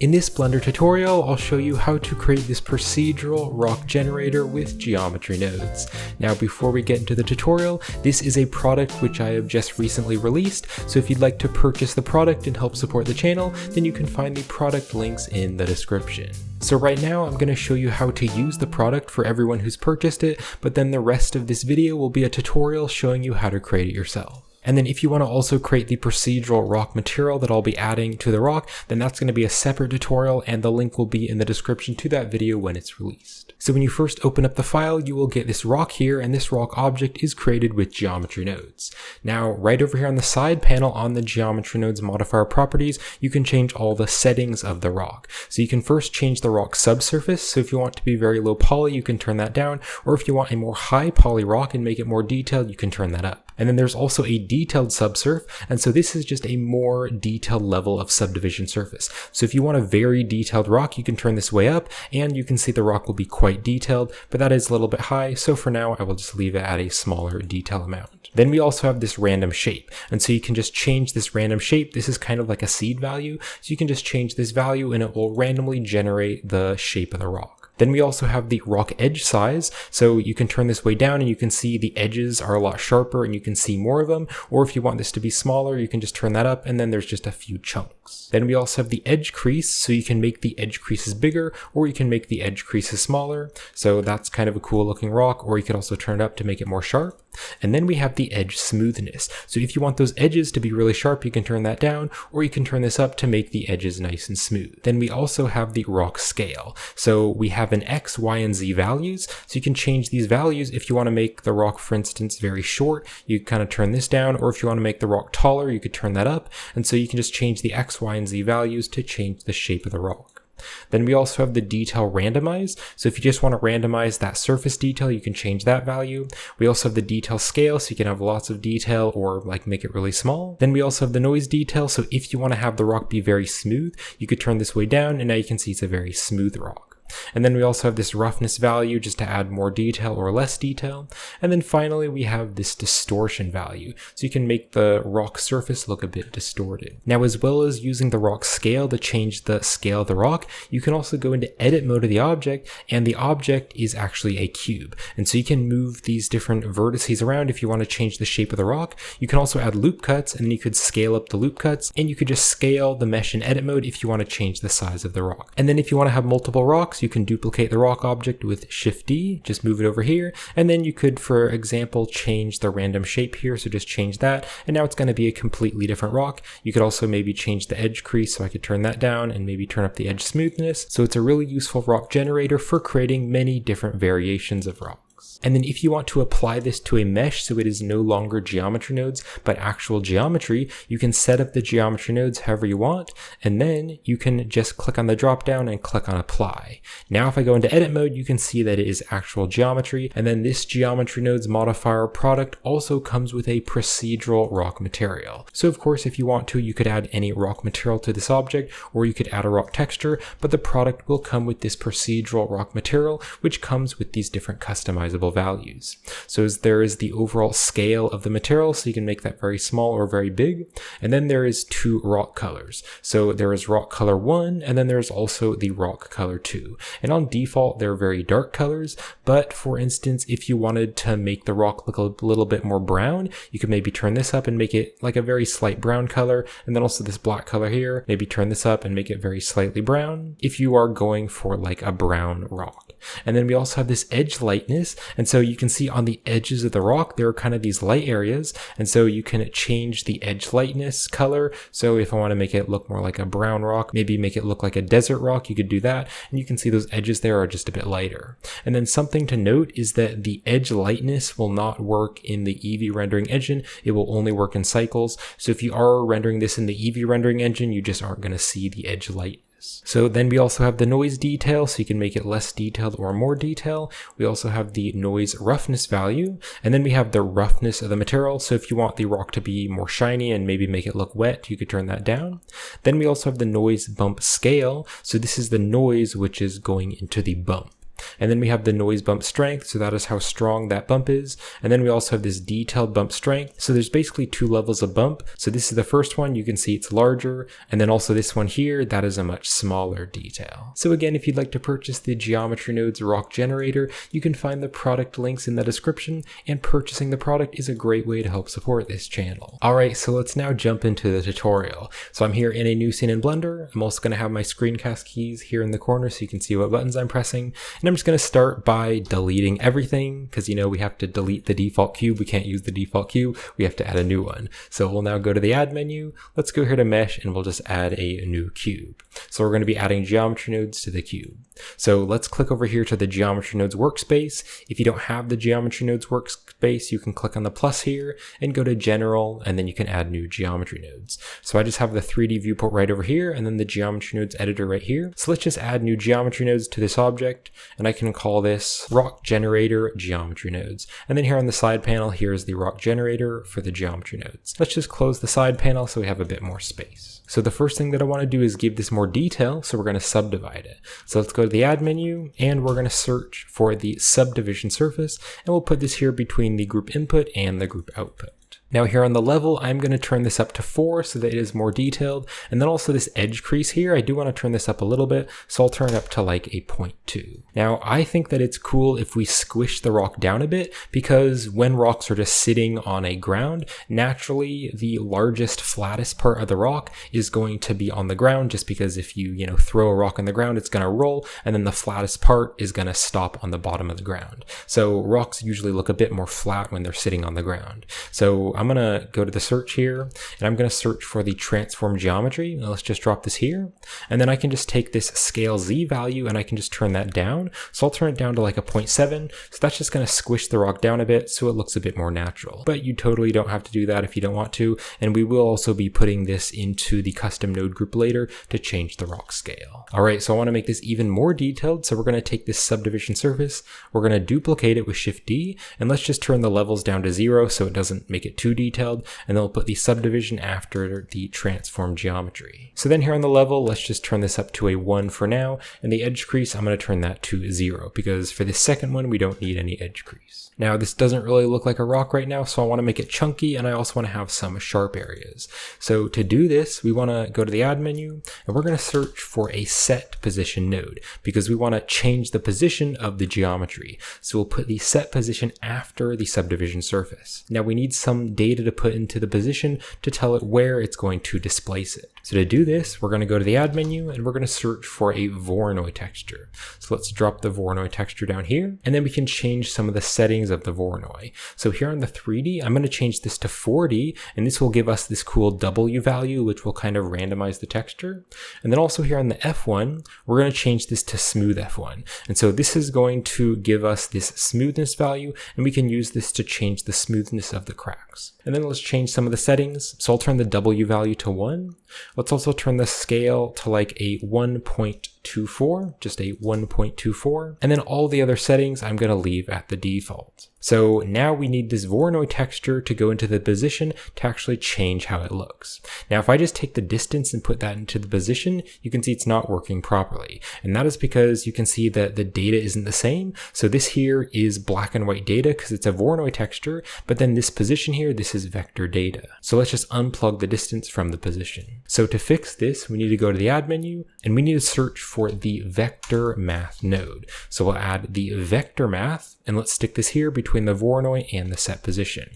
In this Blender tutorial, I'll show you how to create this procedural rock generator with geometry nodes. Now before we get into the tutorial, this is a product which I have just recently released, so if you'd like to purchase the product and help support the channel, then you can find the product links in the description. So right now I'm going to show you how to use the product for everyone who's purchased it, but then the rest of this video will be a tutorial showing you how to create it yourself. And then if you want to also create the procedural rock material that I'll be adding to the rock, then that's going to be a separate tutorial and the link will be in the description to that video when it's released. So when you first open up the file, you will get this rock here, and this rock object is created with geometry nodes. Now right over here on the side panel on the geometry nodes modifier properties, you can change all the settings of the rock. So you can first change the rock subsurface, so if you want to be very low poly, you can turn that down, or if you want a more high poly rock and make it more detailed, you can turn that up. And then there's also a detailed subsurf, and so this is just a more detailed level of subdivision surface. So if you want a very detailed rock, you can turn this way up, and you can see the rock will be quite detailed, but that is a little bit high, so for now I will just leave it at a smaller detail amount. Then we also have this random shape, and so you can just change this random shape. This is kind of like a seed value, so you can just change this value and it will randomly generate the shape of the rock. Then we also have the rock edge size, so you can turn this way down and you can see the edges are a lot sharper and you can see more of them, or if you want this to be smaller, you can just turn that up and then there's just a few chunks. Then we also have the edge crease, so you can make the edge creases bigger or you can make the edge creases smaller, so that's kind of a cool looking rock, or you could also turn it up to make it more sharp. And then we have the edge smoothness, so if you want those edges to be really sharp, you can turn that down, or you can turn this up to make the edges nice and smooth. Then we also have the rock scale, so we have an X, Y, and Z values, so you can change these values. If you want to make the rock, for instance, very short, you kind of turn this down, or if you want to make the rock taller, you could turn that up, and so you can just change the X, Y, and Z values to change the shape of the rock. Then we also have the detail randomize, so if you just want to randomize that surface detail, you can change that value. We also have the detail scale, so you can have lots of detail or like make it really small. Then we also have the noise detail, so if you want to have the rock be very smooth, you could turn this way down and now you can see it's a very smooth rock. And then we also have this roughness value just to add more detail or less detail. And then finally we have this distortion value, so you can make the rock surface look a bit distorted. Now, as well as using the rock scale to change the scale of the rock, you can also go into edit mode of the object, and the object is actually a cube. And so you can move these different vertices around if you want to change the shape of the rock. You can also add loop cuts, and then you could scale up the loop cuts, and you could just scale the mesh in edit mode if you want to change the size of the rock. And then if you want to have multiple rocks, you can duplicate the rock object with Shift D, just move it over here, and then you could, for example, change the random shape here, so just change that, and now it's going to be a completely different rock. You could also maybe change the edge crease, so I could turn that down and maybe turn up the edge smoothness. So it's a really useful rock generator for creating many different variations of rock. And then if you want to apply this to a mesh so it is no longer geometry nodes but actual geometry, you can set up the geometry nodes however you want, and then you can just click on the drop down and click on apply. Now if I go into edit mode, you can see that it is actual geometry, and then this geometry nodes modifier product also comes with a procedural rock material. So of course if you want to, you could add any rock material to this object, or you could add a rock texture, but the product will come with this procedural rock material, which comes with these different customizable values. So there is the overall scale of the material, so you can make that very small or very big, and then there is two rock colors. So there is rock color 1, and then there's also the rock color 2, and on default they're very dark colors, but for instance if you wanted to make the rock look a little bit more brown, you could maybe turn this up and make it like a very slight brown color, and then also this black color here, maybe turn this up and make it very slightly brown if you are going for like a brown rock. And then we also have this edge lightness, and so you can see on the edges of the rock there are kind of these light areas, and so you can change the edge lightness color. So if I want to make it look more like a brown rock, maybe make it look like a desert rock, you could do that, and you can see those edges there are just a bit lighter. And then something to note is that the edge lightness will not work in the Eevee rendering engine, it will only work in cycles. So if you are rendering this in the Eevee rendering engine, you just aren't going to see the edge light. So then we also have the noise detail, so you can make it less detailed or more detail. We also have the noise roughness value, and then we have the roughness of the material. So if you want the rock to be more shiny and maybe make it look wet, you could turn that down. Then we also have the noise bump scale. So this is the noise which is going into the bump. And then we have the noise bump strength, so that is how strong that bump is. And then we also have this detailed bump strength. So there's basically 2 levels of bump. So this is the first one, you can see it's larger. And then also this one here, that is a much smaller detail. So again, if you'd like to purchase the Geometry Nodes Rock Generator, you can find the product links in the description, and purchasing the product is a great way to help support this channel. Alright, so let's now jump into the tutorial. So I'm here in a new scene in Blender. I'm also going to have my screencast keys here in the corner so you can see what buttons I'm pressing. And I'm just going to start by deleting everything, because you know we have to delete the default cube. We can't use the default cube. We have to add a new one. So we'll now go to the add menu. Let's go here to mesh and we'll just add a new cube. So we're going to be adding geometry nodes to the cube. So let's click over here to the Geometry Nodes workspace. If you don't have the Geometry Nodes workspace, you can click on the plus here and go to General, and then you can add new geometry nodes. So I just have the 3D viewport right over here, and then the Geometry Nodes editor right here. So let's just add new geometry nodes to this object, and I can call this Rock Generator Geometry Nodes. And then here on the side panel, here's the Rock Generator for the geometry nodes. Let's just close the side panel so we have a bit more space. So the first thing that I want to do is give this more detail, so we're going to subdivide it. So let's go to the add menu, and we're going to search for the subdivision surface, and we'll put this here between the group input and the group output. Now here on the level, I'm going to turn this up to 4 so that it is more detailed. And then also this edge crease here, I do want to turn this up a little bit, so I'll turn it up to like a 0.2. Now I think that it's cool if we squish the rock down a bit, because when rocks are just sitting on a ground, naturally the largest, flattest part of the rock is going to be on the ground, just because if you throw a rock on the ground, it's going to roll, and then the flattest part is going to stop on the bottom of the ground. So rocks usually look a bit more flat when they're sitting on the ground. So I'm going to go to the search here, and I'm going to search for the transform geometry. Now let's just drop this here, and then I can just take this scale Z value and I can just turn that down. So I'll turn it down to like a 0.7. So that's just going to squish the rock down a bit so it looks a bit more natural. But you totally don't have to do that if you don't want to. And we will also be putting this into the custom node group later to change the rock scale. All right, so I want to make this even more detailed. So we're going to take this subdivision surface, we're going to duplicate it with Shift D, and let's just turn the levels down to 0 so it doesn't make it too detailed, and then we'll put the subdivision after the transform geometry. So then here on the level, let's just turn this up to a 1 for now, and the edge crease, I'm going to turn that to 0, because for this second one, we don't need any edge crease. Now this doesn't really look like a rock right now, so I want to make it chunky, and I also want to have some sharp areas. So to do this, we want to go to the add menu, and we're going to search for a set position node, because we want to change the position of the geometry. So we'll put the set position after the subdivision surface. Now we need some data to put into the position to tell it where it's going to displace it. So to do this, we're going to go to the add menu, and we're going to search for a Voronoi texture. So let's drop the Voronoi texture down here, and then we can change some of the settings of the Voronoi. So here on the 3D, I'm going to change this to 4D, and this will give us this cool W value, which will kind of randomize the texture. And then also here on the F1, we're going to change this to smooth F1. And so this is going to give us this smoothness value, and we can use this to change the smoothness of the cracks. And then let's change some of the settings. So I'll turn the W value to 1. Let's also turn the scale to like a 1.24, just a 1.24. And then all the other settings I'm going to leave at the default. So now we need this Voronoi texture to go into the position to actually change how it looks. Now, if I just take the distance and put that into the position, you can see it's not working properly. And that is because you can see that the data isn't the same. So this here is black and white data because it's a Voronoi texture, but then this position here, this is vector data. So let's just unplug the distance from the position. So to fix this, we need to go to the add menu, and we need to search for the vector math node. So we'll add the vector math, and let's stick this here between the Voronoi and the set position.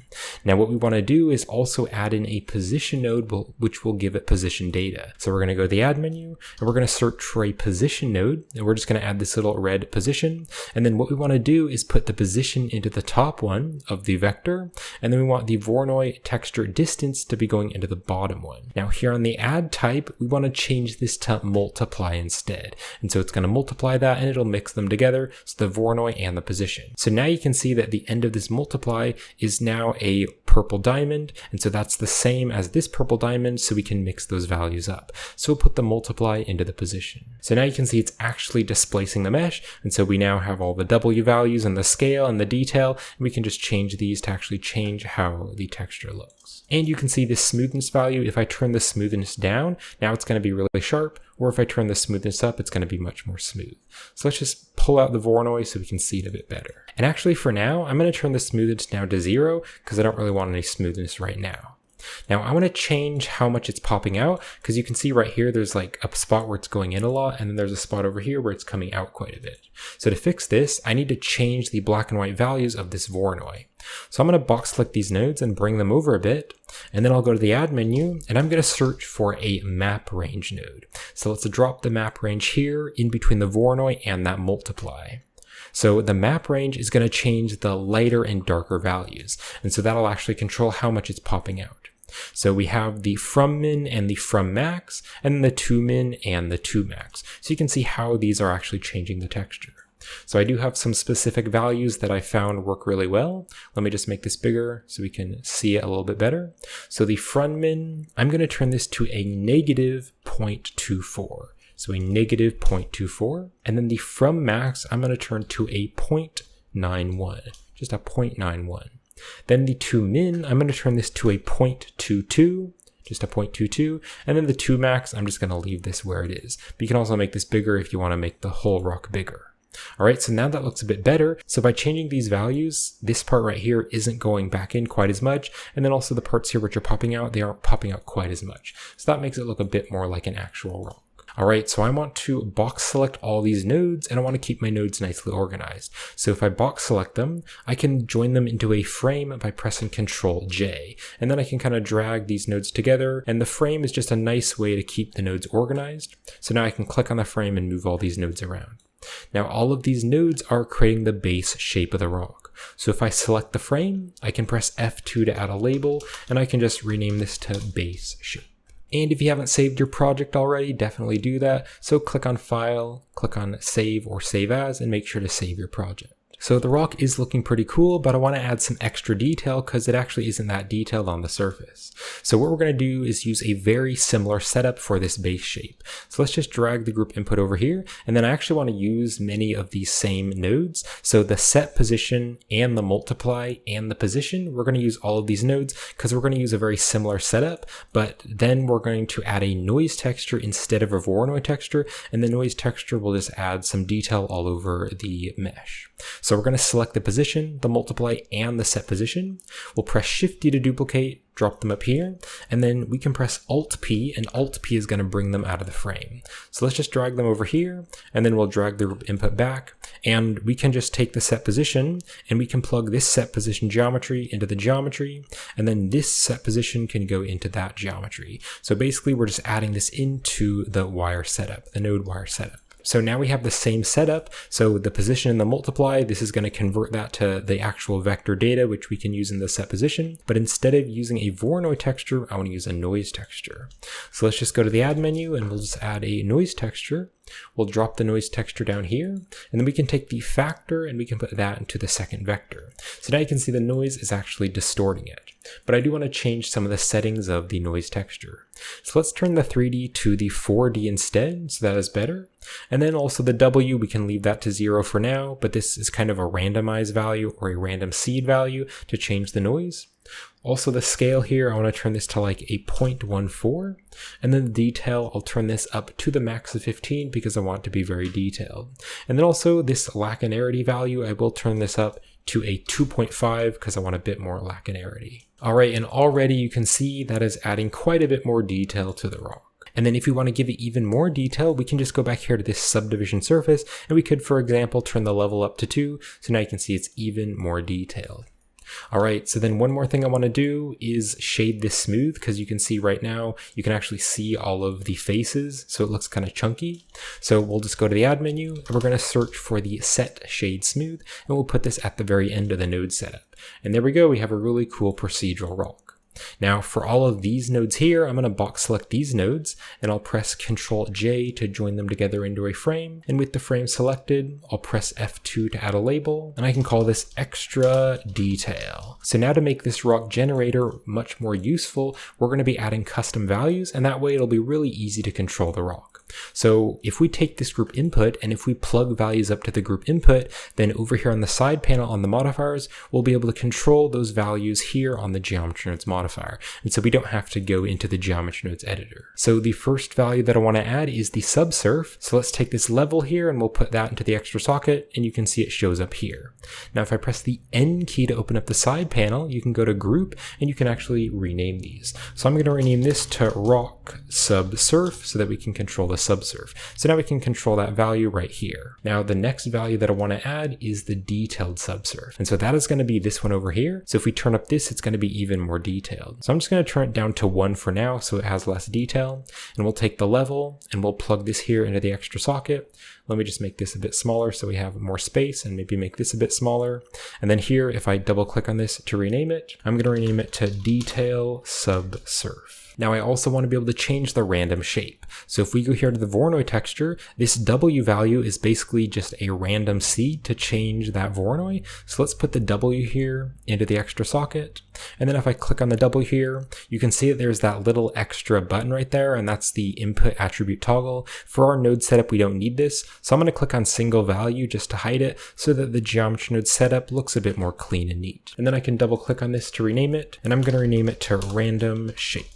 Now what we want to do is also add in a position node, which will give it position data. So we're going to go to the add menu, and we're going to search for a position node, and we're just going to add this little red position. And then what we want to do is put the position into the top one of the vector, and then we want the Voronoi texture distance to be going into the bottom one. Now here on the add type, we want to change this to multiply instead. And so it's going to multiply that, and it'll mix them together, so the Voronoi and the position. So now you can see that the end of this multiply is now a purple diamond, and so that's the same as this purple diamond, so we can mix those values up. So we'll put the multiply into the position. So now you can see it's actually displacing the mesh, and so we now have all the W values and the scale and the detail, and we can just change these to actually change how the texture looks. And you can see this smoothness value. If I turn the smoothness down, now it's going to be really sharp, or if I turn the smoothness up, it's going to be much more smooth. So let's just pull out the Voronoi so we can see it a bit better. And actually for now, I'm going to turn the smoothness down to 0 because I don't really want any smoothness right now. Now I want to change how much it's popping out, because you can see right here there's like a spot where it's going in a lot, and then there's a spot over here where it's coming out quite a bit. So to fix this, I need to change the black and white values of this Voronoi. So I'm going to box select these nodes and bring them over a bit, and then I'll go to the add menu and I'm going to search for a map range node. So let's drop the map range here in between the Voronoi and that multiply. So the map range is going to change the lighter and darker values, and so that'll actually control how much it's popping out. So we have the from min and the from max, and then the to min and the to max. So you can see how these are actually changing the texture. So I do have some specific values that I found work really well. Let me just make this bigger so we can see it a little bit better. So the from min, I'm going to turn this to a negative 0.24. So a negative 0.24. And then the from max, I'm going to turn to a 0.91, just a 0.91. Then the to min, I'm going to turn this to a 0.22, just a 0.22. And then the to max, I'm just going to leave this where it is. But you can also make this bigger if you want to make the whole rock bigger. All right, so now that looks a bit better. So by changing these values, this part right here isn't going back in quite as much. And then also the parts here which are popping out, they aren't popping out quite as much. So that makes it look a bit more like an actual rock. All right, so I want to box select all these nodes, and I want to keep my nodes nicely organized. So if I box select them, I can join them into a frame by pressing Ctrl J, and then I can kind of drag these nodes together, and the frame is just a nice way to keep the nodes organized. So now I can click on the frame and move all these nodes around. Now all of these nodes are creating the base shape of the rock. So if I select the frame, I can press F2 to add a label, and I can just rename this to base shape. And if you haven't saved your project already, definitely do that. So click on File, click on Save or Save As, and make sure to save your project. So the rock is looking pretty cool, but I want to add some extra detail because it actually isn't that detailed on the surface. So what we're going to do is use a very similar setup for this base shape. So let's just drag the group input over here, and then I actually want to use many of these same nodes. So the set position and the multiply and the position, we're going to use all of these nodes because we're going to use a very similar setup, but then we're going to add a noise texture instead of a Voronoi texture, and the noise texture will just add some detail all over the mesh. So we're going to select the position, the multiply, and the set position. We'll press Shift-D to duplicate, drop them up here, and then we can press Alt-P, and Alt-P is going to bring them out of the frame. So let's just drag them over here, and then we'll drag the input back, and we can just take the set position, and we can plug this set position geometry into the geometry, and then this set position can go into that geometry. So basically, we're just adding this into the wire setup, the node wire setup. So now we have the same setup. So the position and the multiply, this is going to convert that to the actual vector data, which we can use in the set position. But instead of using a Voronoi texture, I want to use a noise texture. So let's just go to the add menu and we'll just add a noise texture. We'll drop the noise texture down here, and then we can take the factor and we can put that into the second vector. So now you can see the noise is actually distorting it. But I do want to change some of the settings of the noise texture. So let's turn the 3D to the 4D instead, so that is better. And then also the W, we can leave that to 0 for now, but this is kind of a randomized value or a random seed value to change the noise. Also the scale here, I want to turn this to like a 0.14, and then the detail, I'll turn this up to the max of 15 because I want it to be very detailed. And then also this laconarity value, I will turn this up to a 2.5 because I want a bit more laconarity. All right, and already you can see that is adding quite a bit more detail to the rock. And then if we want to give it even more detail, we can just go back here to this subdivision surface, and we could, for example, turn the level up to 2. So now you can see it's even more detailed. All right, so then one more thing I want to do is shade this smooth, because you can see right now, you can actually see all of the faces, so it looks kind of chunky. So we'll just go to the add menu, and we're going to search for the set shade smooth, and we'll put this at the very end of the node setup. And there we go, we have a really cool procedural rock. Now for all of these nodes here, I'm going to box select these nodes, and I'll press Ctrl J to join them together into a frame. And with the frame selected, I'll press F2 to add a label, and I can call this extra detail. So now to make this rock generator much more useful, we're going to be adding custom values, and that way it'll be really easy to control the rock. So if we take this group input and if we plug values up to the group input, then over here on the side panel on the modifiers, we'll be able to control those values here on the Geometry Nodes modifier. And so we don't have to go into the Geometry Nodes editor. So the first value that I want to add is the subsurf. So let's take this level here and we'll put that into the extra socket, and you can see it shows up here. Now if I press the N key to open up the side panel, you can go to group and you can actually rename these. So I'm going to rename this to rock subsurf so that we can control the subsurf. So now we can control that value right here. Now the next value that I want to add is the detailed subsurf. And so that is going to be this one over here. So if we turn up this, it's going to be even more detailed. So I'm just going to turn it down to 1 for now so it has less detail. And we'll take the level and we'll plug this here into the extra socket. Let me just make this a bit smaller so we have more space, and maybe make this a bit smaller. And then here, if I double click on this to rename it, I'm going to rename it to detail subsurf. Now I also want to be able to change the random shape. So if we go here to the Voronoi texture, this W value is basically just a random seed to change that Voronoi. So let's put the W here into the extra socket. And then if I click on the W here, you can see that there's that little extra button right there, and that's the input attribute toggle. For our node setup, we don't need this. So I'm going to click on single value just to hide it so that the Geometry Node setup looks a bit more clean and neat. And then I can double click on this to rename it, and I'm going to rename it to random shape.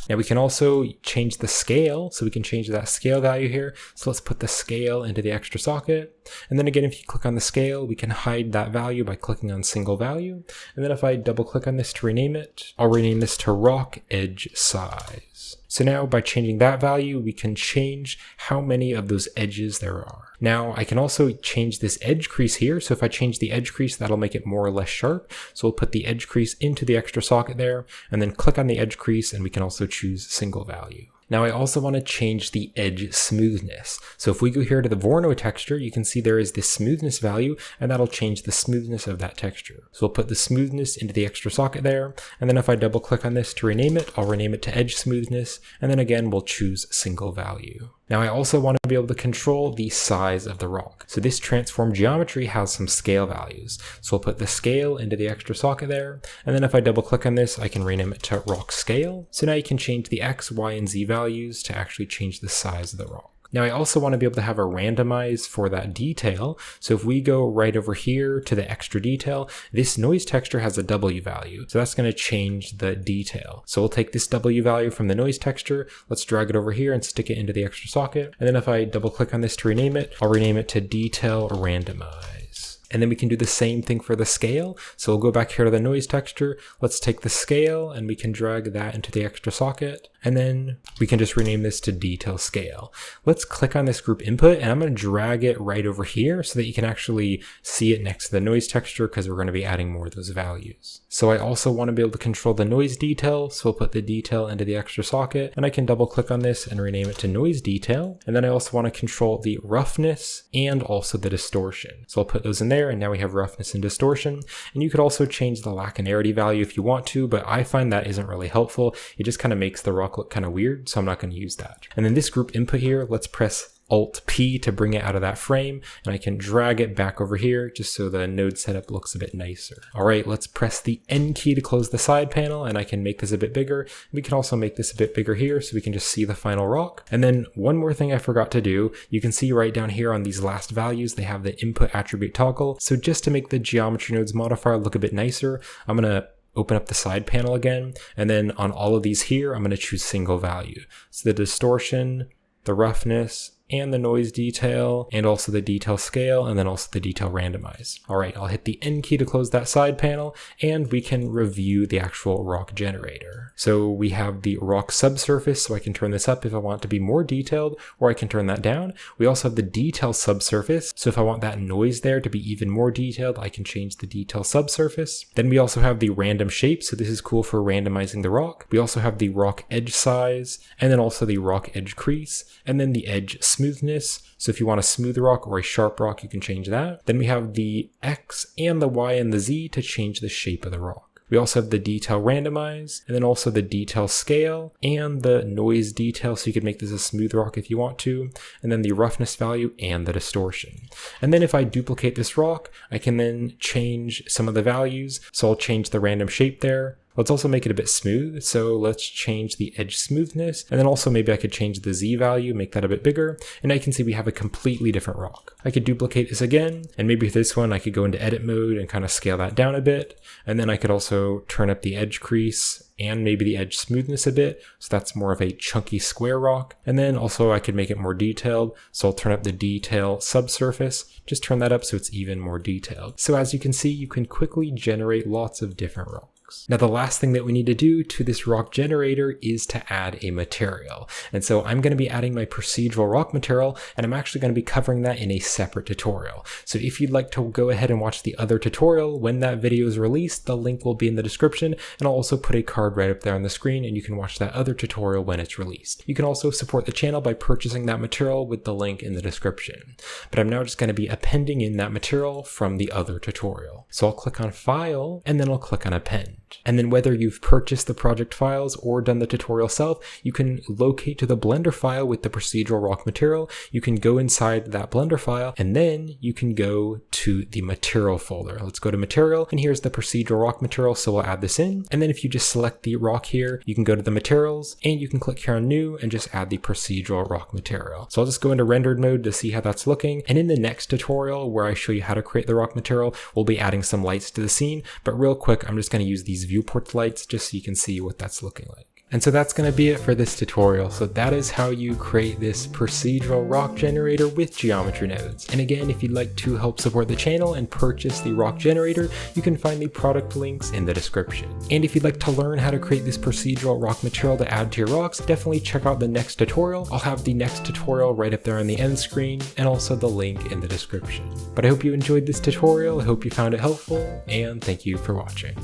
Now we can also change the scale, so we can change that scale value here. So let's put the scale into the extra socket. And then again, if you click on the scale, we can hide that value by clicking on single value. And then if I double click on this to rename it, I'll rename this to rock edge size. So now by changing that value, we can change how many of those edges there are. Now I can also change this edge crease here. So if I change the edge crease, that'll make it more or less sharp. So we'll put the edge crease into the extra socket there and then click on the edge crease, and we can also choose single value. Now I also want to change the edge smoothness. So if we go here to the Voronoi texture, you can see there is this smoothness value, and that'll change the smoothness of that texture. So we'll put the smoothness into the extra socket there. And then if I double click on this to rename it, I'll rename it to edge smoothness. And then again, we'll choose single value. Now I also want to be able to control the size of the rock. So this transform geometry has some scale values. So we'll put the scale into the extra socket there. And then if I double click on this, I can rename it to rock scale. So now you can change the X, Y, and Z values to actually change the size of the rock. Now I also want to be able to have a randomize for that detail. So if we go right over here to the extra detail, this noise texture has a W value. So that's going to change the detail. So we'll take this W value from the noise texture. Let's drag it over here and stick it into the extra socket. And then if I double click on this to rename it, I'll rename it to detail randomize. And then we can do the same thing for the scale. So we'll go back here to the noise texture. Let's take the scale and we can drag that into the extra socket. And then we can just rename this to detail scale. Let's click on this group input, and I'm going to drag it right over here so that you can actually see it next to the noise texture, because we're going to be adding more of those values. So I also want to be able to control the noise detail. So we'll put the detail into the extra socket, and I can double click on this and rename it to noise detail. And then I also want to control the roughness and also the distortion. So I'll put those in there, and now we have roughness and distortion. And you could also change the lacunarity value if you want to, but I find that isn't really helpful. It just kind of makes the rock look kind of weird, so I'm not going to use that. And then this group input here, let's press Alt-P to bring it out of that frame, and I can drag it back over here just so the node setup looks a bit nicer. All right, let's press the N key to close the side panel, and I can make this a bit bigger. We can also make this a bit bigger here so we can just see the final rock. And then one more thing I forgot to do, you can see right down here on these last values, they have the input attribute toggle. So just to make the Geometry Nodes modifier look a bit nicer, I'm going to open up the side panel again, and then on all of these here, I'm going to choose single value. So the distortion, the roughness, and the noise detail, and also the detail scale, and then also the detail randomize. All right, I'll hit the N key to close that side panel, and we can review the actual rock generator. So we have the rock subsurface, so I can turn this up if I want to be more detailed, or I can turn that down. We also have the detail subsurface, so if I want that noise there to be even more detailed, I can change the detail subsurface. Then we also have the random shape, so this is cool for randomizing the rock. We also have the rock edge size, and then also the rock edge crease, and then the edge smoothness. So if you want a smooth rock or a sharp rock, you can change that. Then we have the X and the Y and the Z to change the shape of the rock. We also have the detail randomize, and then also the detail scale and the noise detail, so you could make this a smooth rock if you want to, and then the roughness value and the distortion. And then if I duplicate this rock, I can then change some of the values. So I'll change the random shape there. Let's also make it a bit smooth, so let's change the edge smoothness, and then also maybe I could change the Z value, make that a bit bigger, and now you can see we have a completely different rock. I could duplicate this again, and maybe for this one I could go into edit mode and kind of scale that down a bit, and then I could also turn up the edge crease and maybe the edge smoothness a bit, so that's more of a chunky square rock. And then also I could make it more detailed, so I'll turn up the detail subsurface, just turn that up so it's even more detailed. So as you can see, you can quickly generate lots of different rocks. Now the last thing that we need to do to this rock generator is to add a material. And so I'm going to be adding my procedural rock material, and I'm actually going to be covering that in a separate tutorial. So if you'd like to go ahead and watch the other tutorial when that video is released, the link will be in the description, and I'll also put a card right up there on the screen, and you can watch that other tutorial when it's released. You can also support the channel by purchasing that material with the link in the description. But I'm now just going to be appending in that material from the other tutorial. So I'll click on File, and then I'll click on Append. And then whether you've purchased the project files or done the tutorial self, you can locate to the Blender file with the procedural rock material. You can go inside that Blender file, and then you can go to the material folder. Let's go to material, and here's the procedural rock material, so we'll add this in. And then if you just select the rock here, you can go to the materials, and you can click here on new and just add the procedural rock material. So I'll just go into rendered mode to see how that's looking. And in the next tutorial where I show you how to create the rock material, we'll be adding some lights to the scene. But real quick, I'm just going to use these viewport lights just so you can see what that's looking like. And so that's going to be it for this tutorial. So that is how you create this procedural rock generator with geometry nodes. And again, if you'd like to help support the channel and purchase the rock generator, you can find the product links in the description. And if you'd like to learn how to create this procedural rock material to add to your rocks, definitely check out the next tutorial. I'll have the next tutorial right up there on the end screen, and also the link in the description. But I hope you enjoyed this tutorial, I hope you found it helpful, and thank you for watching.